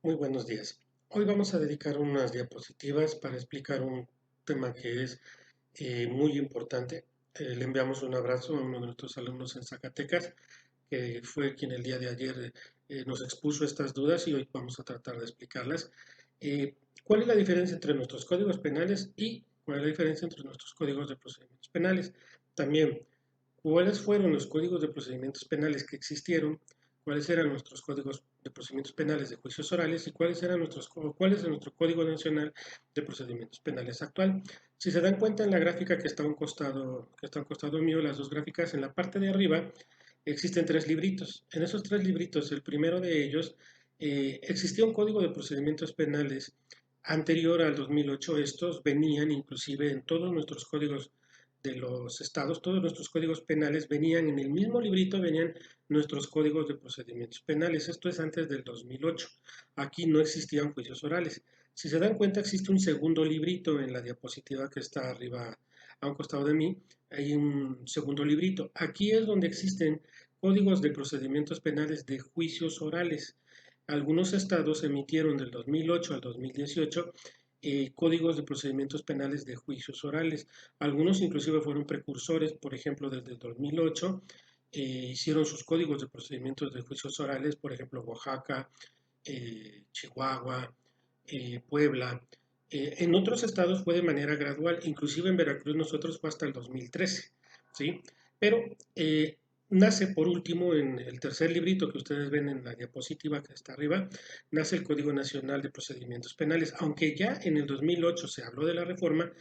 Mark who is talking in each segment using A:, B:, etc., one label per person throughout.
A: Muy buenos días. Hoy vamos a dedicar unas diapositivas para explicar un tema que es muy importante. Le enviamos un abrazo a uno de nuestros alumnos en Zacatecas, que fue quien el día de ayer nos expuso estas dudas y hoy vamos a tratar de explicarlas. ¿Cuál es la diferencia entre nuestros códigos penales y cuál es la diferencia entre nuestros códigos de procedimientos penales? También, ¿cuáles fueron los códigos de procedimientos penales que existieron? ¿Cuáles eran nuestros códigos de procedimientos penales de juicios orales y cuál es nuestro Código Nacional de Procedimientos Penales actual? Si se dan cuenta en la gráfica que está a un costado mío, las dos gráficas, en la parte de arriba existen tres libritos. En esos tres libritos, el primero de ellos, existía un Código de Procedimientos Penales anterior al 2008. Estos venían inclusive en todos nuestros códigos de los estados, todos nuestros códigos penales venían en el mismo librito, venían nuestros códigos de procedimientos penales. Esto es antes del 2008. Aquí no existían juicios orales. Si se dan cuenta, existe un segundo librito en la diapositiva que está arriba a un costado de mí. Hay un segundo librito. Aquí es donde existen códigos de procedimientos penales de juicios orales. Algunos estados emitieron del 2008 al 2018 códigos de procedimientos penales de juicios orales. Algunos inclusive fueron precursores, por ejemplo, desde el 2008 hicieron sus códigos de procedimientos de juicios orales, por ejemplo, Oaxaca, Chihuahua, Puebla. En otros estados fue de manera gradual, inclusive en Veracruz nosotros fue hasta el 2013, ¿sí? Pero nace por último en el tercer librito que ustedes ven en la diapositiva que está arriba, nace el Código Nacional de Procedimientos Penales, aunque ya en el 2008 se habló de la reforma,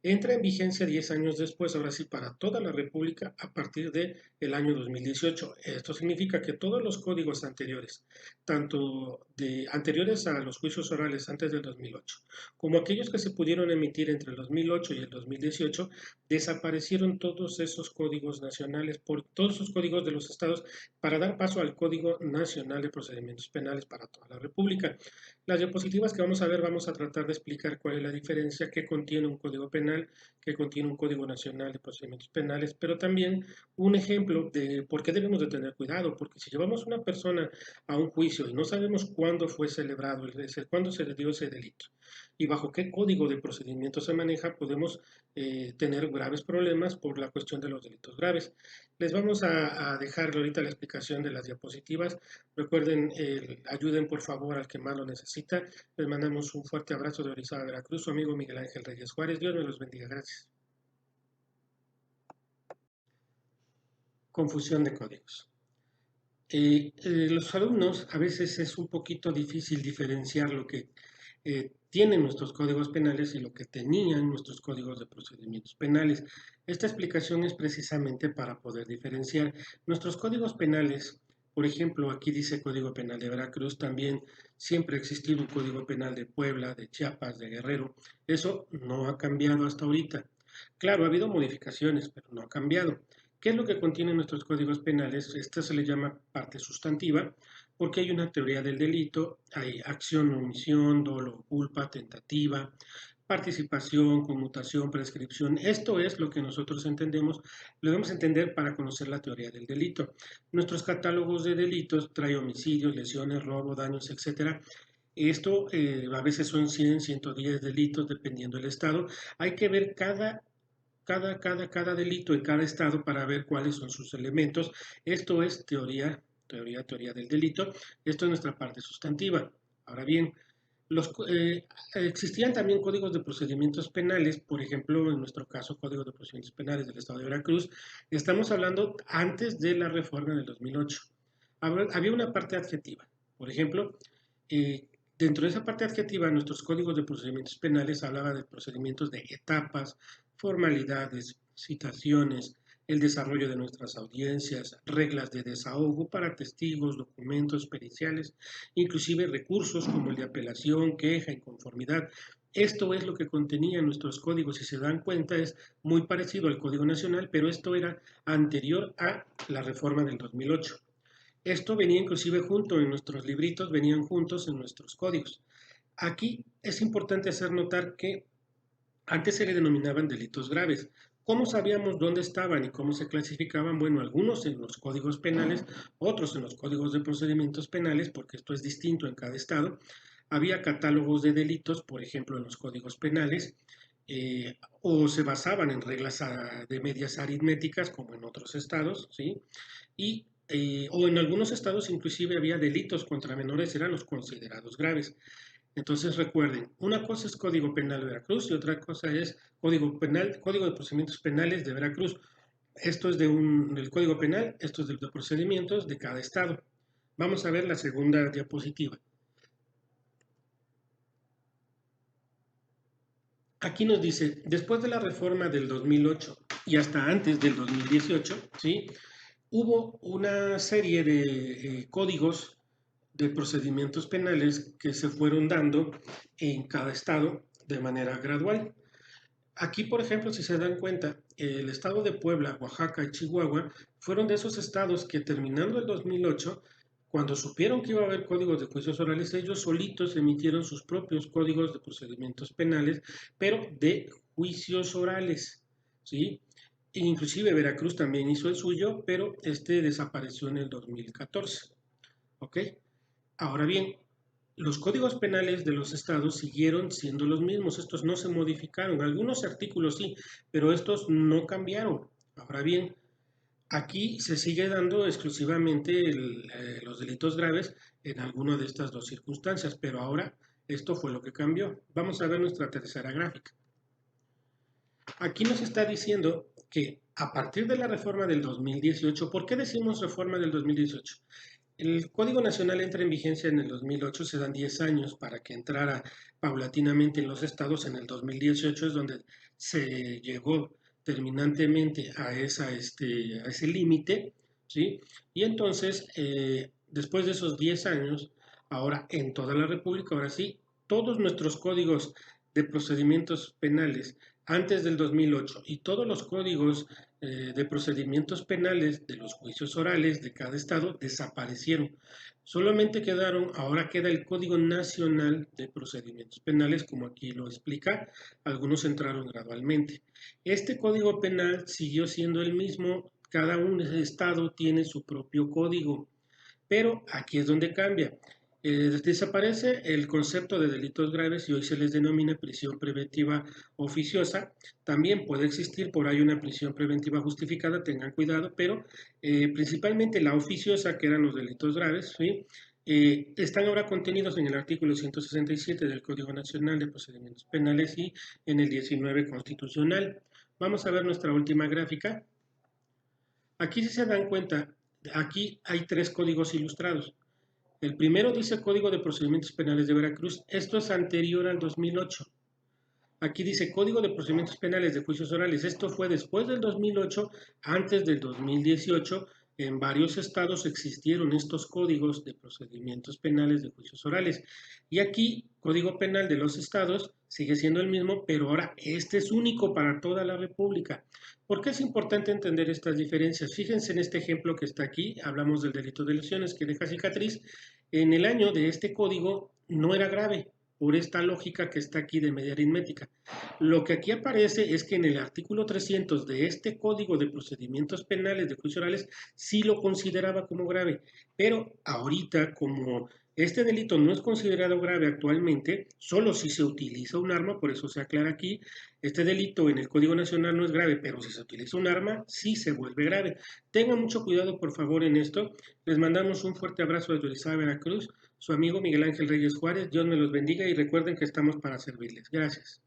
A: entra en vigencia 10 años después, ahora sí, para toda la República a partir del año 2018. Esto significa que todos los códigos anteriores, tanto anteriores a los juicios orales antes del 2008, como aquellos que se pudieron emitir entre el 2008 y el 2018, desaparecieron todos esos códigos nacionales, por todos esos códigos de los estados, para dar paso al Código Nacional de Procedimientos Penales para toda la República. Las diapositivas que vamos a ver, vamos a tratar de explicar cuál es la diferencia, qué contiene un código penal, qué contiene un Código Nacional de Procedimientos Penales, pero también un ejemplo de por qué debemos de tener cuidado, porque si llevamos a una persona a un juicio y no sabemos cuándo fue celebrado, es decir, cuándo se le dio ese delito y bajo qué código de procedimiento se maneja, podemos tener graves problemas por la cuestión de los delitos graves. Les vamos a dejar ahorita la explicación de las diapositivas. Recuerden, ayuden por favor al que más lo necesita. Les mandamos un fuerte abrazo de Orizaba, Veracruz, su amigo Miguel Ángel Reyes Juárez. Dios me los bendiga. Gracias. Confusión de códigos. Los alumnos a veces es un poquito difícil diferenciar lo que tienen nuestros códigos penales y lo que tenían nuestros códigos de procedimientos penales. Esta explicación es precisamente para poder diferenciar nuestros códigos penales. Por ejemplo, aquí dice Código Penal de Veracruz, también siempre ha existido un Código Penal de Puebla, de Chiapas, de Guerrero. Eso no ha cambiado hasta ahorita. Claro, ha habido modificaciones, pero no ha cambiado. ¿Qué es lo que contienen nuestros códigos penales? Esta se le llama parte sustantiva porque hay una teoría del delito, hay acción, omisión, dolo, culpa, tentativa, participación, conmutación, prescripción. Esto es lo que nosotros entendemos, lo debemos entender para conocer la teoría del delito. Nuestros catálogos de delitos trae homicidios, lesiones, robo, daños, etcétera. Esto a veces son 100, 110 delitos dependiendo del estado. Hay que ver cada delito en cada estado para ver cuáles son sus elementos. Esto es teoría del delito. Esto es nuestra parte sustantiva. Ahora bien, existían también códigos de procedimientos penales, por ejemplo, en nuestro caso, Código de Procedimientos Penales del Estado de Veracruz. Estamos hablando antes de la reforma del 2008. Había una parte adjetiva. Por ejemplo, eh, dentro de esa parte adjetiva, nuestros códigos de procedimientos penales hablaba de procedimientos de etapas, formalidades, citaciones, el desarrollo de nuestras audiencias, reglas de desahogo para testigos, documentos periciales, inclusive recursos como el de apelación, queja, inconformidad. Esto es lo que contenían nuestros códigos. Si se dan cuenta, es muy parecido al Código Nacional, pero esto era anterior a la reforma del 2008. Esto venía inclusive junto en nuestros libritos, venían juntos en nuestros códigos. Aquí es importante hacer notar que antes se le denominaban delitos graves. ¿Cómo sabíamos dónde estaban y cómo se clasificaban? Bueno, algunos en los códigos penales, otros en los códigos de procedimientos penales, porque esto es distinto en cada estado. Había catálogos de delitos, por ejemplo, en los códigos penales, o se basaban en reglas de medias aritméticas, como en otros estados, ¿sí? O en algunos estados inclusive había delitos contra menores, eran los considerados graves. Entonces recuerden, una cosa es Código Penal de Veracruz y otra cosa es Código Penal, Código de Procedimientos Penales de Veracruz. Esto es del Código Penal, esto es de procedimientos de cada estado. Vamos a ver la segunda diapositiva. Aquí nos dice, después de la reforma del 2008 y hasta antes del 2018, ¿sí? Hubo una serie de códigos de procedimientos penales que se fueron dando en cada estado de manera gradual. Aquí, por ejemplo, si se dan cuenta, el estado de Puebla, Oaxaca y Chihuahua fueron de esos estados que terminando el 2008, cuando supieron que iba a haber códigos de juicios orales, ellos solitos emitieron sus propios códigos de procedimientos penales, pero de juicios orales, ¿sí? E inclusive Veracruz también hizo el suyo, pero este desapareció en el 2014, ¿ok? Ahora bien, los códigos penales de los estados siguieron siendo los mismos, estos no se modificaron, algunos artículos sí, pero estos no cambiaron. Ahora bien, aquí se sigue dando exclusivamente los delitos graves en alguna de estas dos circunstancias, pero ahora esto fue lo que cambió. Vamos a ver nuestra tercera gráfica. Aquí nos está diciendo que a partir de la reforma del 2018, ¿por qué decimos reforma del 2018? El Código Nacional entra en vigencia en el 2008, se dan 10 años para que entrara paulatinamente en los estados. En el 2018 es donde se llegó terminantemente a ese límite, ¿sí? Y entonces, después de esos 10 años, ahora en toda la República, ahora sí, todos nuestros códigos de procedimientos penales antes del 2008 y todos los códigos de procedimientos penales de los juicios orales de cada estado desaparecieron. Solamente quedaron, ahora queda el Código Nacional de Procedimientos Penales, como aquí lo explica, algunos entraron gradualmente. Este Código Penal siguió siendo el mismo, cada un estado tiene su propio código, pero aquí es donde cambia. Desaparece el concepto de delitos graves y hoy se les denomina prisión preventiva oficiosa. También puede existir por ahí una prisión preventiva justificada, tengan cuidado, pero principalmente la oficiosa, que eran los delitos graves, ¿sí? Están ahora contenidos en el artículo 167 del Código Nacional de Procedimientos Penales y en el 19 constitucional. Vamos a ver nuestra última gráfica. Aquí si se dan cuenta, aquí hay tres códigos ilustrados. El primero dice Código de Procedimientos Penales de Veracruz. Esto es anterior al 2008. Aquí dice Código de Procedimientos Penales de Juicios Orales. Esto fue después del 2008, antes del 2018. En varios estados existieron estos códigos de procedimientos penales de juicios orales. Y aquí, Código Penal de los estados sigue siendo el mismo, pero ahora este es único para toda la República. ¿Por qué es importante entender estas diferencias? Fíjense en este ejemplo que está aquí. Hablamos del delito de lesiones que deja cicatriz. En el año de este código no era grave, por esta lógica que está aquí de media aritmética. Lo que aquí aparece es que en el artículo 300 de este Código de Procedimientos Penales de Juicios Orales sí lo consideraba como grave, pero ahorita como este delito no es considerado grave actualmente, solo si se utiliza un arma, por eso se aclara aquí, este delito en el Código Nacional no es grave, pero si se utiliza un arma, sí se vuelve grave. Tengan mucho cuidado, por favor, en esto. Les mandamos un fuerte abrazo desde Orizaba, Veracruz. Su amigo Miguel Ángel Reyes Juárez. Dios me los bendiga y recuerden que estamos para servirles. Gracias.